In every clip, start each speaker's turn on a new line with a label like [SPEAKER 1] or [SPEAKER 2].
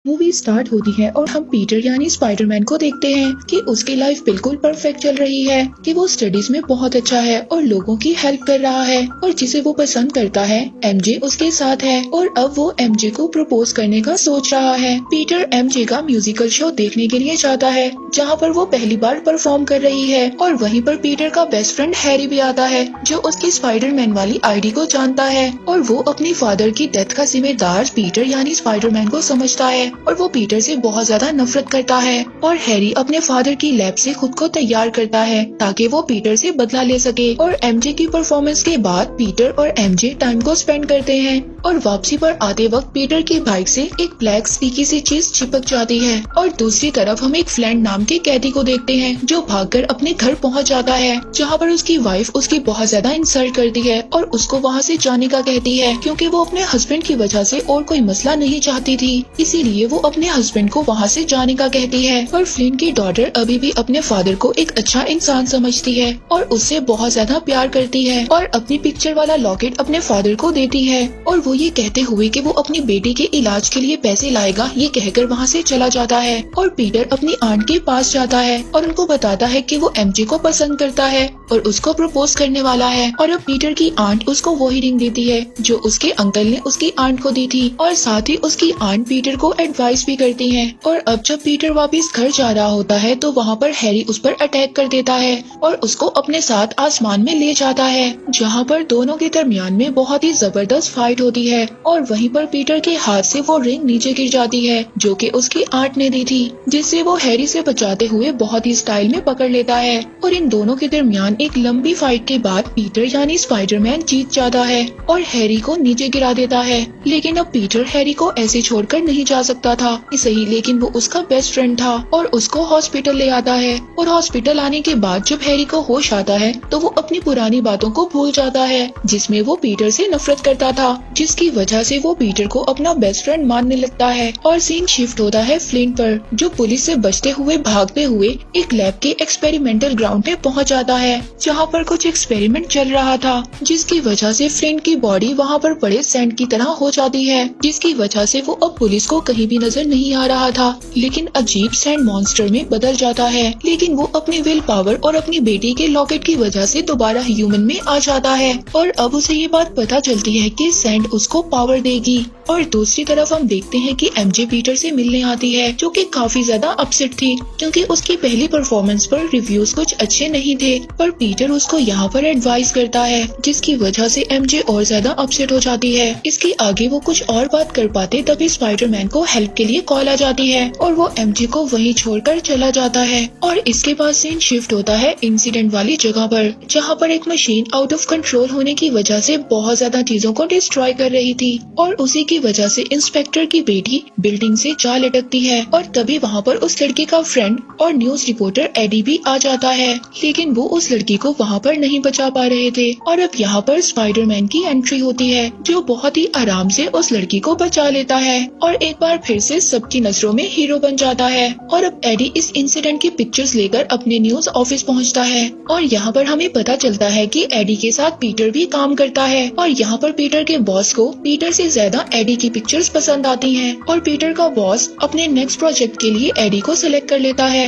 [SPEAKER 1] Movie start होती है और हम पीटर यानी स्पाइडरमैन को देखते हैं कि उसकी लाइफ बिल्कुल परफेक्ट चल रही है, कि वो स्टडीज में बहुत अच्छा है और लोगों की हेल्प कर रहा है और जिसे वो पसंद करता है एमजे उसके साथ है और अब वो एमजे को प्रपोज करने का सोच रहा है। पीटर एमजे का म्यूजिकल शो देखने के लिए जाता है जहाँ पर वो पहली बार परफॉर्म कर रही है और वहीं पर पीटर का बेस्ट फ्रेंड हैरी भी आता है जो उसकी स्पाइडरमैन वाली आईडी को जानता है और वो अपनी फादर की डेथ का जिम्मेदार पीटर यानी स्पाइडरमैन को समझता है और वो पीटर से बहुत ज्यादा नफरत करता है। और हैरी अपने फादर की लैब से खुद को तैयार करता है ताकि वो पीटर से बदला ले सके। और एमजे की परफॉर्मेंस के बाद पीटर और एमजे टाइम को स्पेंड करते हैं और वापसी पर आते वक्त पीटर की बाइक से एक ब्लैक स्टिकी सी चीज चिपक जाती है और दूसरी तरफ हम एक फ्लैंड नाम के कैदी को देखते हैं जो भागकर अपने घर पहुंच जाता है जहां पर उसकी वाइफ उसकी बहुत ज्यादा इंसल्ट करती है और उसको वहां से जाने का कहती है क्योंकि वो अपने हस्बैंड की वजह से और कोई मसला नहीं चाहती थी, इसीलिए वो अपने हस्बैंड को वहाँ से जाने का कहती है। और फ्लिन की डॉटर अभी भी अपने फादर को एक अच्छा इंसान समझती है और उससे बहुत ज्यादा प्यार करती है और अपनी पिक्चर वाला लॉकेट अपने फादर को देती है और वो ये कहते हुए कि वो अपनी बेटी के इलाज के लिए पैसे लाएगा ये कहकर वहाँ से चला जाता है। और पीटर अपनी आंट के पास जाता है और उनको बताता है कि वो एमजे को पसंद करता है और उसको प्रपोज करने वाला है। और अब पीटर की आंट उसको वही रिंग देती है जो उसके अंकल ने उसकी आंट को दी थी और साथ ही उसकी आंट पीटर को एडवाइस भी करती है। और अब जब पीटर वापस घर जा रहा होता है तो वहाँ पर हैरी उस पर अटैक कर देता है और उसको अपने साथ आसमान में ले जाता है जहाँ पर दोनों के दरमियान में बहुत ही जबरदस्त फाइट होती है। और वहीं पर पीटर के हाथ से वो रिंग नीचे गिर जाती है जो कि उसकी आंट ने दी थी, जिससे वो हैरी से बचाते हुए बहुत ही स्टाइल में पकड़ लेता है। और इन दोनों के दरमियान एक लंबी फाइट के बाद पीटर यानी स्पाइडरमैन जीत जाता है और हैरी को नीचे गिरा देता है। लेकिन अब पीटर हैरी को ऐसे छोड़कर नहीं जा सकता था, सही, लेकिन वो उसका बेस्ट फ्रेंड था और उसको हॉस्पिटल ले आता है। और हॉस्पिटल आने के बाद जब हैरी को होश आता है तो वो अपनी पुरानी बातों को भूल जाता है जिसमें वो पीटर से नफरत करता था, जिसकी वजह से वो पीटर को अपना बेस्ट फ्रेंड मानने लगता है। और सीन शिफ्ट होता है फ्लिन पर जो पुलिस से बचते हुए भागते हुए एक लैब के एक्सपेरिमेंटल ग्राउंड में पहुंच जाता है जहां पर कुछ एक्सपेरिमेंट चल रहा था, जिसकी वजह से फ्लिन की बॉडी वहां पर पड़े सैंड की तरह हो जाती है, जिसकी वजह से वो अब पुलिस को कहीं भी नजर नहीं आ रहा था लेकिन अजीब सैंड मॉन्स्टर में बदल जाता है। लेकिन वो अपनी विल पावर और अपनी बेटी के लॉकेट की वजह से दोबारा ह्यूमन में आ जाता है और अब उसे ये बात पता चलती है कि सैंड उसको पावर देगी। और दूसरी तरफ हम देखते हैं कि एमजे पीटर से मिलने आती है जो कि काफी ज्यादा अपसेट थी क्योंकि उसकी पहली परफॉर्मेंस पर रिव्यूज कुछ अच्छे नहीं थे, पर पीटर उसको यहाँ पर एडवाइस करता है जिसकी वजह से एमजे और ज्यादा अपसेट हो जाती है। इसके आगे वो कुछ और बात कर पाते तभी स्पाइडरमैन को हेल्प के लिए कॉल आ जाती है और वो एमजे को वहीं छोड़कर चला जाता है। और इसके बाद सीन शिफ्ट होता है इंसिडेंट वाली जगह पर जहाँ पर एक मशीन आउट ऑफ कंट्रोल होने की वजह से बहुत ज्यादा चीजों को डिस्ट्रॉय कर रही थी और उसी की वजह से इंस्पेक्टर की बेटी बिल्डिंग से जा लटकती है। और तभी वहाँ पर उस लड़की का फ्रेंड और न्यूज रिपोर्टर एडी भी आ जाता है, लेकिन वो उस लड़की को वहाँ पर नहीं बचा पा रहे थे। और अब यहाँ पर स्पाइडरमैन की एंट्री होती है जो बहुत ही आराम से उस लड़की को बचा लेता है और एक बार फिर से सबकी नजरों में हीरो बन जाता है। और अब एडी इस इंसिडेंट की पिक्चर्स लेकर अपने न्यूज ऑफिस पहुंचता है और यहाँ पर हमें पता चलता है कि एडी के साथ पीटर भी काम करता है और यहाँ पर पीटर के बॉस को पीटर से ज्यादा एडी की पिक्चर्स पसंद आती हैं और पीटर का बॉस अपने नेक्स्ट प्रोजेक्ट के लिए एडी को सिलेक्ट कर लेता है।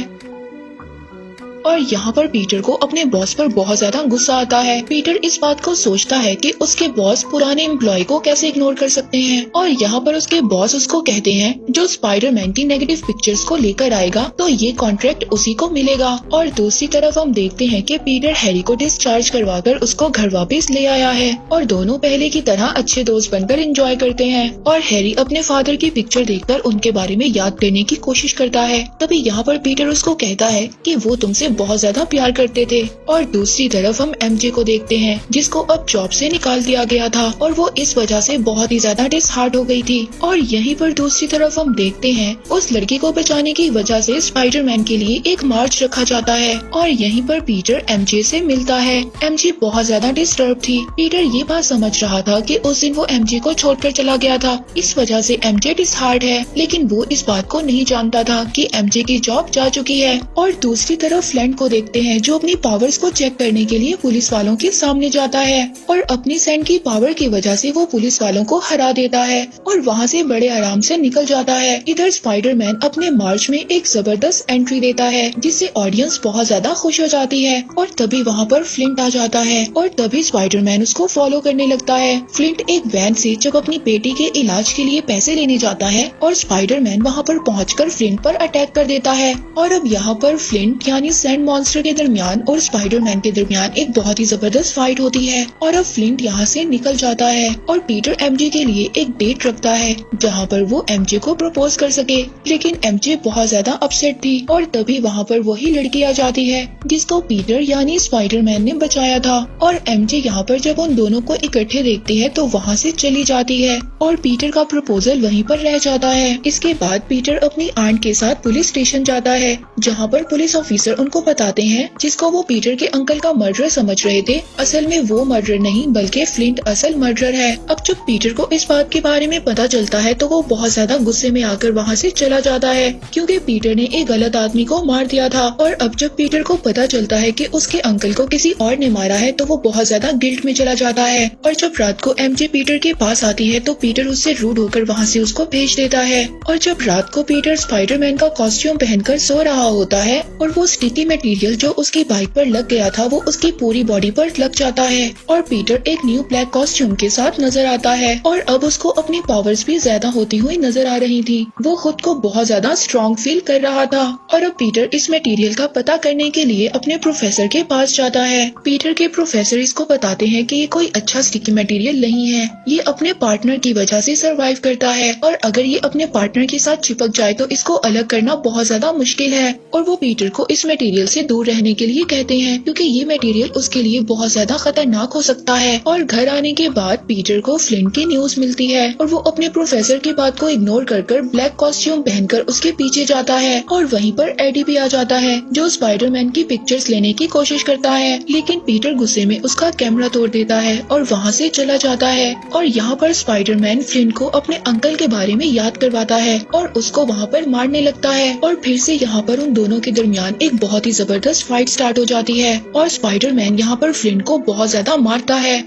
[SPEAKER 1] और यहाँ पर पीटर को अपने बॉस पर बहुत ज्यादा गुस्सा आता है। पीटर इस बात को सोचता है कि उसके बॉस पुराने एम्प्लॉय को कैसे इग्नोर कर सकते हैं और यहाँ पर उसके बॉस उसको कहते हैं जो स्पाइडरमैन की नेगेटिव पिक्चर्स को लेकर आएगा तो ये कॉन्ट्रैक्ट उसी को मिलेगा। और दूसरी तरफ हम देखते हैं कि पीटर हैरी को डिस्चार्ज करवाकर उसको घर वापस ले आया है और दोनों पहले की तरह अच्छे दोस्त बनकर एंजॉय करते हैं। और हैरी अपने फादर की पिक्चर देखकर उनके बारे में याद करने की कोशिश करता है, तभी यहाँ पर पीटर उसको कहता है कि वो तुमसे बहुत ज्यादा प्यार करते थे। और दूसरी तरफ हम एमजे को देखते हैं जिसको अब जॉब से निकाल दिया गया था और वो इस वजह से बहुत ही ज्यादा डिसहार्ट हो गई थी। और यहीं पर दूसरी तरफ हम देखते हैं उस लड़की को बचाने की वजह से स्पाइडरमैन के लिए एक मार्च रखा जाता है और यहीं पर पीटर एमजे से मिलता है। एमजे बहुत ज्यादा डिस्टर्ब थी। पीटर ये बात समझ रहा था कि उस दिन वो एमजे को छोड़कर चला गया था, इस वजह से एमजे डिसहार्ट है, लेकिन वो इस बात को नहीं जानता था कि एमजे की जॉब जा चुकी है। और दूसरी तरफ फ्लिंट को देखते हैं जो अपनी पावर्स को चेक करने के लिए पुलिस वालों के सामने जाता है और अपनी सैंड की पावर की वजह से वो पुलिस वालों को हरा देता है और वहाँ से बड़े आराम से निकल जाता है। इधर स्पाइडरमैन अपने मार्च में एक जबरदस्त एंट्री देता है जिससे ऑडियंस बहुत ज्यादा खुश हो जाती है और तभी वहाँ पर फ्लिंट आ जाता है और तभी स्पाइडरमैन उसको फॉलो करने लगता है। फ्लिंट एक वैन से जब अपनी बेटी के इलाज के लिए पैसे लेने जाता है और स्पाइडरमैन वहाँ पर पहुंचकर फ्लिंट पर अटैक कर देता है और अब यहाँ पर फ्लिंट यानी सैंड मॉन्स्टर के दरमियान और स्पाइडरमैन के दरमियान एक बहुत ही जबरदस्त फाइट होती है और अब फ्लिंट यहाँ से निकल जाता है और पीटर एमजे के लिए एक डेट रखता है जहाँ पर वो एमजे को प्रपोज कर सके, लेकिन एमजे बहुत ज्यादा अपसेट थी और तभी वहाँ पर वही लड़की आ जाती है जिसको पीटर यानी स्पाइडरमैन ने बचाया था और एमजे यहाँ पर जब उन दोनों को इकट्ठे देखती है तो वहाँ से चली जाती है और पीटर का प्रपोजल वहीं पर रह जाता है। इसके बाद पीटर अपनी आंट के साथ पुलिस स्टेशन जाता है जहाँ पर पुलिस ऑफिसर उनको बताते हैं जिसको वो पीटर के अंकल का मर्डर समझ रहे थे, असल में वो मर्डर नहीं बल्कि फ्लिंट असल मर्डर है। अब जब पीटर को इस बात के बारे में पता चलता है तो वो बहुत ज्यादा गुस्से में आकर वहाँ से चला जाता है क्योंकि पीटर ने एक गलत आदमी को मार दिया था और अब जब पीटर को पता चलता है कि उसके अंकल को किसी और ने मारा है तो वो बहुत ज्यादा गिल्ट में चला जाता है और जब रात को एमजे पीटर के पास आती है तो पीटर उससे रूड होकर वहाँ से उसको भेज देता है और जब रात को पीटर स्पाइडरमैन का कॉस्ट्यूम पहनकर सो रहा होता है और वो स्टिकी मटेरियल जो उसकी बाइक पर लग गया था वो उसकी पूरी बॉडी पर लग जाता है और पीटर एक न्यू ब्लैक कॉस्ट्यूम के साथ नजर आता है और अब उसको अपनी पावर्स भी ज्यादा होती हुई नजर आ रही थी। वो खुद को बहुत ज्यादा स्ट्रॉन्ग फील कर रहा था और अब पीटर इस मटेरियल का पता करने के लिए अपने प्रोफेसर के पास जाता है। पीटर के प्रोफेसर इसको बताते हैं कि ये कोई अच्छा स्टिकी मटेरियल नहीं है, ये अपने पार्टनर की वजह से सरवाइव करता है और अगर ये अपने पार्टनर के साथ चिपक जाए तो इसको अलग करना बहुत ज्यादा मुश्किल है और वो पीटर को इस मटेरियल से दूर रहने के लिए कहते हैं क्योंकि ये मटेरियल उसके लिए बहुत ज्यादा खतरनाक हो सकता है। और घर आने के बाद पीटर को फ्लिंट की न्यूज मिलती है और वो अपने प्रोफेसर की बात को इग्नोर कर ब्लैक कॉस्ट्यूम पहनकर उसके पीछे जाता है और वहीं पर एडी भी आ जाता है जो स्पाइडरमैन की पिक्चर्स लेने की कोशिश करता है, लेकिन पीटर गुस्से में उसका कैमरा तोड़ देता है और वहाँ से चला जाता है। और यहाँ पर स्पाइडरमैन फ्लिंट को अपने अंकल के बारे में याद करवाता है और उसको वहाँ पर मारने लगता है और फिर से यहाँ पर उन दोनों के दरमियान एक बहुत ही जबरदस्त फाइट स्टार्ट हो जाती है और स्पाइडरमैन यहाँ पर फ्लिंट को बहुत ज्यादा मारता है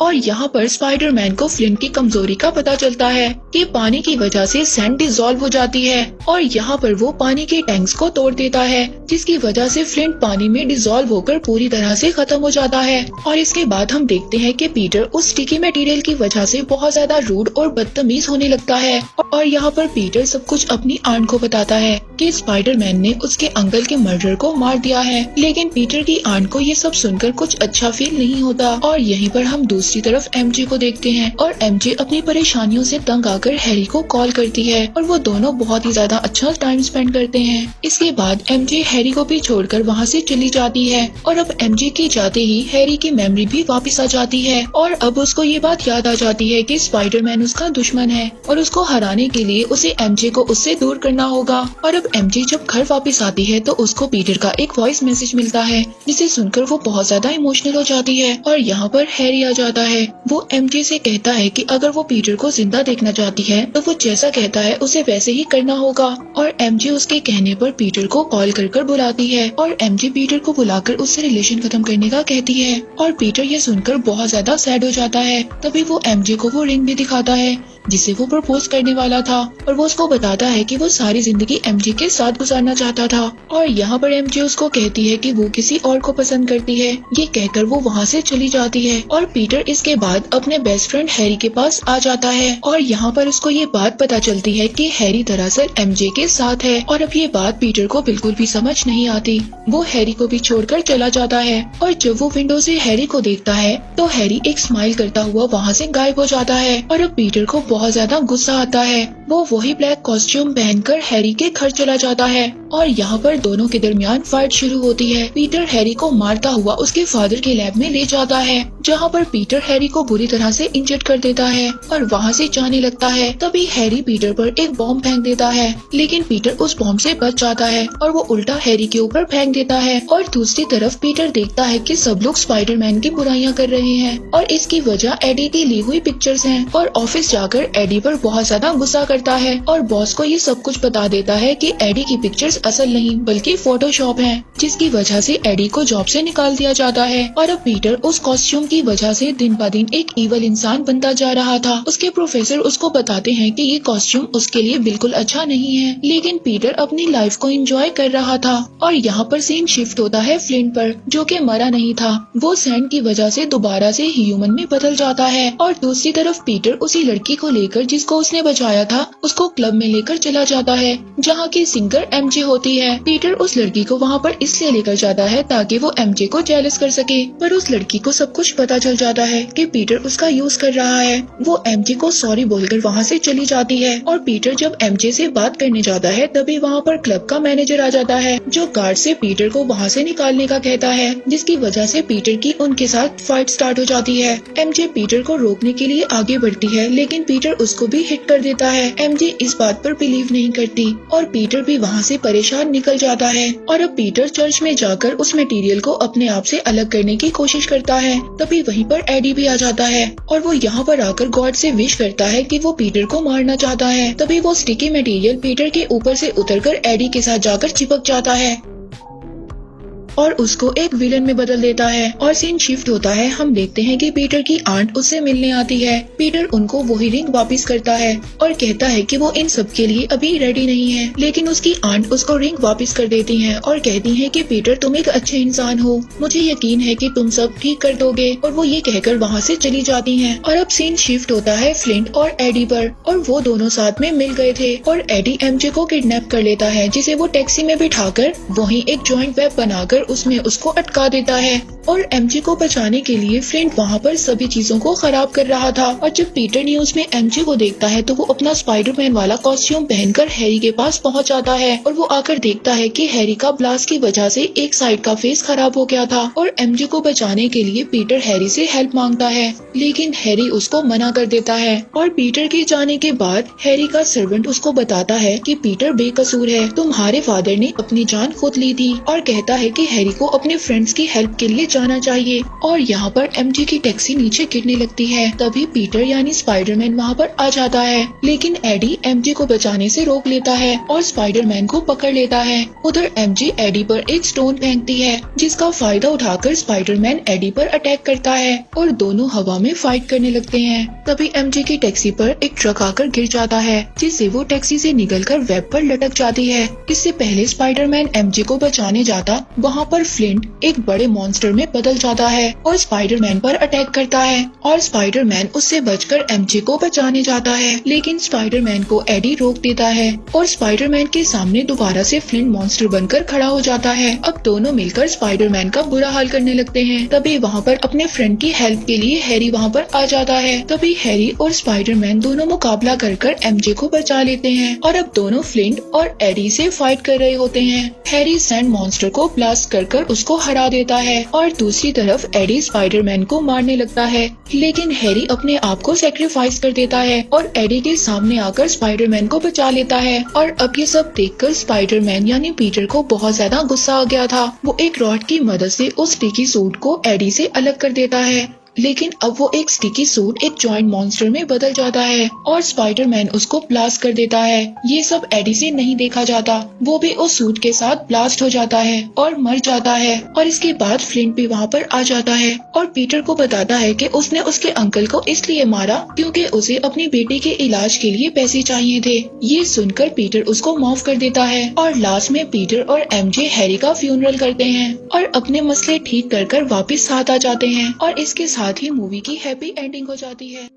[SPEAKER 1] और यहाँ पर स्पाइडरमैन को फ्लिंट की कमजोरी का पता चलता है कि पानी की वजह से सैंड डिसॉल्व हो जाती है और यहाँ पर वो पानी के टैंक्स को तोड़ देता है जिसकी वजह से फ्लिंट पानी में डिसॉल्व होकर पूरी तरह से खत्म हो जाता है। और इसके बाद हम देखते हैं कि पीटर उस स्टिकी मटेरियल की वजह से बहुत ज्यादा रूड और बदतमीज होने लगता है और यहाँ पर पीटर सब कुछ अपनी आंट को बताता है कि स्पाइडरमैन ने उसके अंकल के मर्डर को मार दिया है, लेकिन पीटर की आंट को ये सब सुनकर कुछ अच्छा फील नहीं होता। और यहीं पर हम दूसरी तरफ एमजे को देखते हैं और एमजे अपनी परेशानियों से तंग आकर हैरी को कॉल करती है और वो दोनों बहुत ही ज्यादा अच्छा टाइम स्पेंड करते हैं। इसके बाद एमजे हैरी को भी छोड़कर वहाँ से चली जाती है और अब एमजे के जाते ही हैरी की मेमोरी भी वापस आ जाती है और अब उसको ये बात याद आ जाती है कि स्पाइडरमैन उसका दुश्मन है और उसको हराने के लिए उसे एमजे को उससे दूर करना होगा। और अब एमजे जब घर वापस आती है तो उसको पीटर का एक वॉइस मैसेज मिलता है जिसे सुनकर वो बहुत ज्यादा इमोशनल हो जाती है और यहाँ पर हैरी आ जाता है। वो एमजे से कहता है कि अगर वो पीटर को जिंदा देखना चाहती है तो वो जैसा कहता है उसे वैसे ही करना होगा और एमजे उसके कहने पर पीटर को कॉल कर बुलाती है और एमजे पीटर को बुलाकर उससे रिलेशन खत्म करने का कहती है और पीटर ये सुनकर बहुत ज्यादा सैड हो जाता है। तभी वो एमजे को वो रिंग भी दिखाता है जिसे वो प्रपोज करने वाला था और वो उसको बताता है कि वो सारी जिंदगी एमजे के साथ गुजारना चाहता था और यहाँ पर एमजे उसको कहती है कि वो किसी और को पसंद करती है। ये कहकर वो वहाँ से चली जाती है और पीटर इसके बाद अपने बेस्ट फ्रेंड हैरी के पास आ जाता है और यहाँ पर उसको ये बात पता चलती है कि हैरी दरअसल एमजे के साथ है और अब ये बात पीटर को बिल्कुल भी समझ नहीं आती। वो हैरी को भी छोड़कर चला जाता है और जब वो विंडो से हैरी को देखता है तो हैरी एक स्माइल करता हुआ वहाँ से गायब हो जाता है और अब पीटर को बहुत ज्यादा गुस्सा आता है। वो वही ब्लैक कॉस्ट्यूम पहनकर हैरी के घर चला जाता है और यहाँ पर दोनों के दरमियान फाइट शुरू होती है। पीटर हैरी को मारता हुआ उसके फादर के लैब में ले जाता है जहाँ पर पीटर हैरी को बुरी तरह से इंजर्ड कर देता है और वहाँ से जाने लगता है। तभी हैरी पीटर पर एक बॉम्ब फेंक देता है, लेकिन पीटर उस बॉम्ब से बच जाता है और वो उल्टा हैरी के ऊपर फेंक देता है। और दूसरी तरफ पीटर देखता है कि सब लोग स्पाइडरमैन की बुराइयां कर रहे हैं और इसकी वजह एडी की ली हुई पिक्चर्स हैं और ऑफिस जाकर एडी पर बहुत ज्यादा गुस्सा करता है और बॉस को ये सब कुछ बता देता है कि एडी की पिक्चर्स असल नहीं बल्कि फोटोशॉप हैं, जिसकी वजह से एडी को जॉब से निकाल दिया जाता है। और अब पीटर उस कॉस्ट्यूम की वजह से दिन ब दिन एक इवल इंसान बनता जा रहा था। उसके प्रोफेसर उसको बताते हैं कि ये कॉस्ट्यूम उसके लिए बिल्कुल अच्छा नहीं है, लेकिन पीटर अपनी लाइफ को एंजॉय कर रहा था। और यहाँ पर सीन शिफ्ट होता है फ्लिंट पर, जो कि मरा नहीं था। वो सैंड की वजह से दोबारा से ह्यूमन में बदल जाता है। और दूसरी तरफ पीटर उसी लड़की को लेकर जिसको उसने बचाया था उसको क्लब में लेकर चला जाता है, जहाँ की सिंगर एमजे होती है। पीटर उस लड़की को वहाँ पर इसलिए लेकर जाता है ताकि वो एमजे को जेलस कर सके, पर उस लड़की को सब कुछ पता चल जाता है कि पीटर उसका यूज कर रहा है। वो एमजे को सॉरी बोलकर वहाँ से चली जाती है। और पीटर जब एमजे से बात करने जाता है तभी वहाँ पर क्लब का मैनेजर आ जाता है, जो गार्ड से पीटर को वहाँ से निकालने का कहता है, जिसकी वजह से पीटर की उनके साथ फाइट स्टार्ट हो जाती है। एमजे पीटर को रोकने के लिए आगे बढ़ती है, लेकिन पीटर उसको भी हिट कर देता है। एमजे इस बात पर बिलीव नहीं करती और पीटर भी वहाँ से परेशान निकल जाता है। और अब पीटर चर्च में जाकर उस मटेरियल को अपने आप से अलग करने की कोशिश करता है। तभी वहीं पर एडी भी आ जाता है और वो यहाँ पर आकर गॉड से विश करता है कि वो पीटर को मारना चाहता है। तभी वो स्टिकी मटेरियल पीटर के ऊपर से उतरकर एडी के साथ जाकर चिपक जाता है और उसको एक विलन में बदल देता है। और सीन शिफ्ट होता है, हम देखते हैं कि पीटर की आंट उससे मिलने आती है। पीटर उनको वही रिंग वापस करता है और कहता है कि वो इन सब के लिए अभी रेडी नहीं है, लेकिन उसकी आंट उसको रिंग वापस कर देती हैं और कहती हैं कि पीटर तुम एक अच्छे इंसान हो, मुझे यकीन है कि तुम सब ठीक कर दोगे। और वो ये कहकर वहाँ से चली जाती हैं। और अब सीन शिफ्ट होता है फ्लिंट और एडी पर, और वो दोनों साथ में मिल गए थे और एडी एमजे को किडनैप कर लेता है, जिसे वो टैक्सी में बिठाकर वहीं एक जॉइंट वेब बनाकर उसमें उसको अटका देता है। और एमजे को बचाने के लिए फ्लिंट वहाँ पर सभी चीजों को खराब कर रहा था। और जब पीटर न्यूज में एमजे को देखता है तो वो अपना स्पाइडरमैन वाला कॉस्ट्यूम पहनकर हैरी के पास पहुँच जाता है और वो आकर देखता है कि हैरी का ब्लास्ट की वजह से एक साइड का फेस खराब हो गया था। और एमजे को बचाने के लिए पीटर हैरी से हेल्प मांगता है, लेकिन हैरी उसको मना कर देता है। और पीटर के जाने के बाद हैरी का सर्वेंट उसको बताता है कि पीटर बेकसूर है, तुम्हारे फादर ने अपनी जान खुद ली थी। और कहता है कि हैरी को अपने फ्रेंड्स की हेल्प के लिए जाना चाहिए। और यहाँ पर एमजे की टैक्सी नीचे गिरने लगती है। तभी पीटर यानी स्पाइडरमैन वहाँ पर आ जाता है, लेकिन एडी एमजे को बचाने से रोक लेता है और स्पाइडरमैन को पकड़ लेता है। उधर एमजे एडी पर एक स्टोन फेंकती है, जिसका फायदा उठाकर स्पाइडरमैन एडी पर अटैक करता है और दोनों हवा में फाइट करने लगते हैं। तभी एमजे की टैक्सी पर एक ट्रक आकर गिर जाता है, जिससे वो टैक्सी से निकलकर वेब पर लटक जाती है। इससे पहले स्पाइडरमैन एमजे को बचाने जाता वहाँ पर फ्लिंट एक बड़े मॉन्स्टर में बदल जाता है और स्पाइडरमैन पर अटैक करता है। और स्पाइडरमैन उससे बचकर एमजे को बचाने जाता है, लेकिन स्पाइडरमैन को एडी रोक देता है और स्पाइडरमैन के सामने दोबारा से फ्लिंट मॉन्स्टर बनकर खड़ा हो जाता है। अब दोनों मिलकर स्पाइडरमैन का बुरा हाल करने लगते हैं। तभी वहाँ पर अपने फ्रेंड की हेल्प के लिए हैरी वहाँ पर आ जाता है। तभी हैरी और स्पाइडरमैन दोनों मुकाबला कर एमजे को बचा लेते हैं और अब दोनों फ्लिंट और एडी से फाइट कर रहे होते हैं। हैरी सैंड मॉन्स्टर को ब्लास्ट कर उसको हरा देता है और दूसरी तरफ एडी स्पाइडरमैन को मारने लगता है, लेकिन हैरी अपने आप को सेक्रीफाइस कर देता है और एडी के सामने आकर स्पाइडरमैन को बचा लेता है। और अब ये सब देखकर स्पाइडरमैन यानी पीटर को बहुत ज्यादा गुस्सा आ गया था। वो एक रॉड की मदद से उस स्टिकी सूट को एडी से अलग कर देता है, लेकिन अब वो एक स्टिकी सूट एक जॉइंट मॉन्स्टर में बदल जाता है और स्पाइडरमैन उसको ब्लास्ट कर देता है। ये सब एडी से नहीं देखा जाता, वो भी उस सूट के साथ ब्लास्ट हो जाता है और मर जाता है। और इसके बाद फ्लिंट भी वहाँ पर आ जाता है और पीटर को बताता है कि उसने उसके अंकल को इसलिए मारा क्योंकि उसे अपनी बेटी के इलाज के लिए पैसे चाहिए थे। ये सुनकर पीटर उसको माफ कर देता है और लास्ट में पीटर और एमजे हैरी का फ्यूनरल करते हैं और अपने मसले ठीक कर वापस साथ आ जाते हैं और इसके साथ ही मूवी की हैप्पी एंडिंग हो जाती है।